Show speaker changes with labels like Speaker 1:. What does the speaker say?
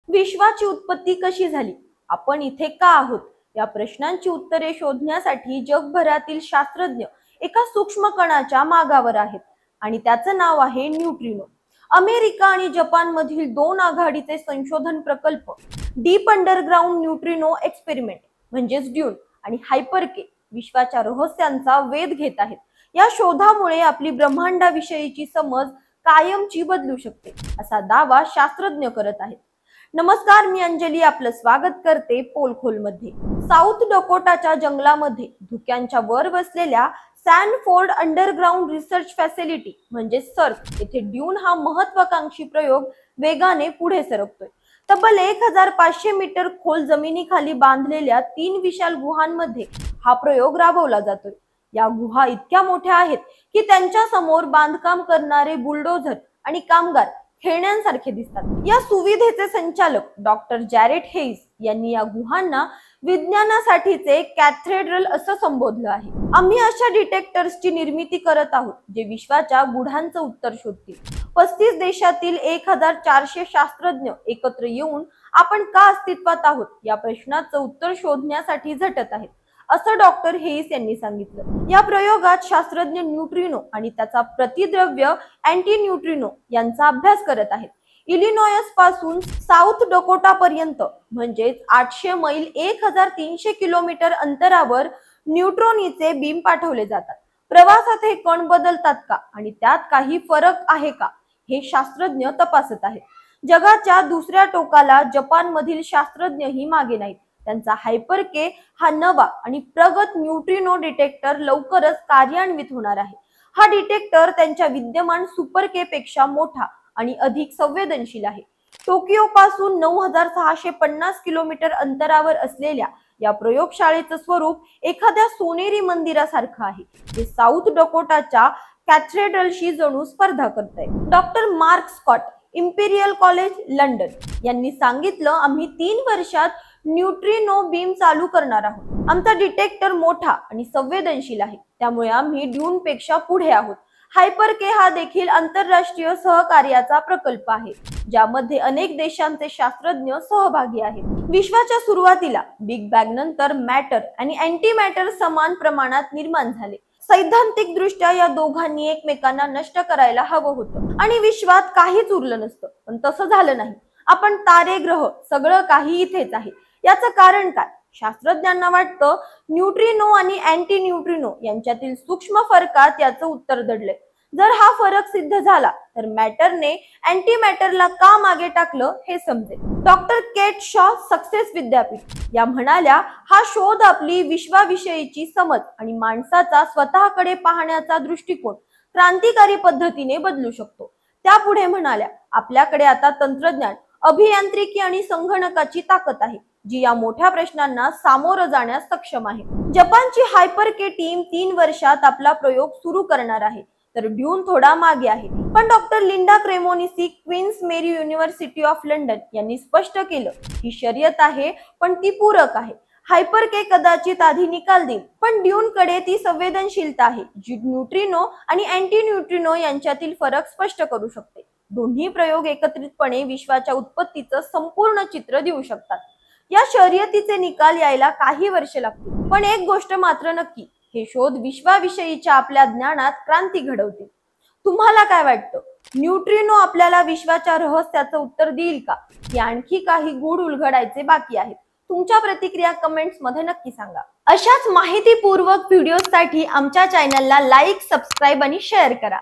Speaker 1: विश्वाची उत्पत्ती कशी झाली, आपण इथे का आहोत, या प्रश्नांची उत्तरे शोधण्यासाठी जगभरातील शास्त्रज्ञ एका सूक्ष्म कणाच्या मागावर आहेत आणि त्याचं नाव आहे न्यूट्रिनो। अमेरिका आणि जपान मधील दोन आघाडीचे संशोधन प्रकल्प डीप अंडरग्राउंड न्यूट्रिनो एक्सपेरिमेंट म्हणजेच ड्यून आणि हायपरके विश्वाच्या रहस्यांचा वेध घेत आहेत। या शोधामुळे आपली ब्रह्मांडाविषयीची समज कायमची बदलू शकते, असा दावा शास्त्रज्ञ करत आहेत। नमस्कार, मी अंजली आपलं स्वागत करते पोलखोल मध्ये। साऊथ डकोटाच्या जंगलामध्ये धुक्यांच्या वर वसलेल्या सॅनफोर्ड अंडरग्राउंड रिसर्च फॅसिलिटी म्हणजे सर्फ येथे ड्यून हा महत्वाकांक्षी प्रयोग वेगाने पुढे सरकतोय। तब्बल 1500 मीटर खोल जमिनीखाली बांधलेल्या 3 विशाल गुहांमध्ये हा प्रयोग राबवला जातोय। या गुहा इतक्या मोठ्या आहेत की त्यांच्या समोर बांधकाम करणारे बुलडोझर आणि कामगार खेळण्यांसारखे दिसतात। या सुविधेचे संचालक डॉक्टर जॅरेट हेइस यांनी या गुहांना विज्ञानासाठीचे कॅथेड्रल असं संबोधलं आहे। आम्ही अशा डिटेक्टर्सची निर्मिती करत आहोत जे विश्वाच्या गुढांचं उत्तर शोधतील। 35 देशातील 1400 शास्त्रज्ञ एकत्र येऊन आपण का अस्तित्वात आहोत या प्रश्नाचं उत्तर शोधण्यासाठी झटत आहेत, असं डॉक्टर हेइस यांनी सांगितलं। या प्रयोगात शास्त्रज्ञ न्यूट्रिनो आणि त्याचा प्रतिद्रव्य अँटी न्यूट्रिनो यांचा अभ्यास करत आहेत। इलिनॉयस पासून साऊथ डकोटा पर्यंत म्हणजेच 800 मैल 1300 किलोमीटर अंतरावर न्यूट्रॉनीचे बीम पाठवले जातात। प्रवासात हे कण बदलतात का आणि त्यात काही फरक आहे का हे शास्त्रज्ञ तपासत आहेत। जगाच्या दुसऱ्या टोकाला जपान मधील शास्त्रज्ञही मागे नाहीत। त्यांचा हायपरके हा नवा आणि प्रगत न्यूट्रिनो डिटेक्टर लवकरच कार्यान्वित होणार आहे। हा डिटेक्टर त्यांच्या विद्यमान सुपरके पेक्षा मोठा आणि अधिक संवेदनशील आहे। टोकियो पासून 9650 किलोमीटर अंतरावर असलेल्या या प्रयोगशाळेचं स्वरूप एखाद्या सोनेरी मंदिरासारखं आहे, जे साऊथ डकोटाच्या कॅथेड्रलशी जणू स्पर्धा करतंय। Doctor Mark Scott, Imperial College London यांनी सांगितलं, आम्ही 3 वर्षात न्यूट्रिनो बीम चालू करणार आहोत। आमचा डिटेक्टर मोठा आणि संवेदनशील आहे, त्यामुळे आम्ही ड्यून पेक्षा पुढे आहोत। हायपरके हा देखील आंतरराष्ट्रीय सहकार्याचा प्रकल्प आहे, ज्यामध्ये अनेक देशांचे शास्त्रज्ञ सहभागी आहेत। विश्वाच्या सुरुवातीला बिग बँग नंतर मॅटर आणि अँटी मॅटर समान प्रमाणात निर्माण झाले। सैद्धांतिक दृष्ट्या या दोघांनी एकमेकांना नष्ट करायला हवं होतं आणि विश्वात काहीच उरलं नसतं, पण तसं झालं नाही। आपण तारे, ग्रह सगळं काही इथेच आहे। याचं कारण काय? शास्त्रज्ञांना वाटतं न्यूट्रिनो आणि अँटी न्यूट्रिनो यांच्यातील सूक्ष्म फरकात याचं उत्तर दडलंय। जर हा फरक सिद्ध झाला तर मॅटरने अँटी मॅटरला का मागे टाकलं हे समजेल। डॉक्टर केट शॉ सक्सेस विद्यापीठ या म्हणाल्या, हा शोध आपली विश्वाविषयीची समज आणि माणसाचा स्वतःकडे पाहण्याचा दृष्टिकोन क्रांतिकारी पद्धतीने बदलू शकतो। त्या पुढे म्हणाल्या, आपल्याकडे आता तंत्रज्ञान, अभियांत्रिकी आणि संगणकाची ताकद आहे, जी या मोठ्या प्रश्नांना सामोरं जाण्यास सक्षम आहे। जपानची हायपरके टीम 3 वर्षात आपला प्रयोग सुरू करणार आहे, तर ड्यून थोडा मागे आहे। पण doctor Linda Cremonesi, Queens Mary University of London यांनी स्पष्ट केलं, ही शर्यत आहे पण ती पूरक आहे। हायपरके कदाचित आधी निकाल देईल, पण ड्यून कडे ती संवेदनशीलता आहे जी न्यूट्रिनो आणि अँटी न्यूट्रिनो यांच्यातील फरक स्पष्ट करू शकते। दोन्ही प्रयोग एकत्रितपणे विश्वाच्या उत्पत्तीचं संपूर्ण चित्र देऊ शकतात। या शर्यतीचे निकाल यायला काही वर्षे लागतील, पण एक गोष्ट मात्र नक्की, हे शोध विश्वाविषयीच्या आपल्या ज्ञानात क्रांती घडवतील। तुम्हाला काय वाटतं? न्यूट्रिनो आपल्याला विश्वाच्या रहस्याचं उत्तर देईल का, की आणखी काही गूढ उलगडायचे बाकी आहेत? तुमच्या प्रतिक्रिया कमेंट्स मध्ये नक्की सांगा। अशाच माहितीपूर्वक व्हिडिओसाठी आमच्या चॅनलला लाईक, सबस्क्राईब आणि शेअर करा।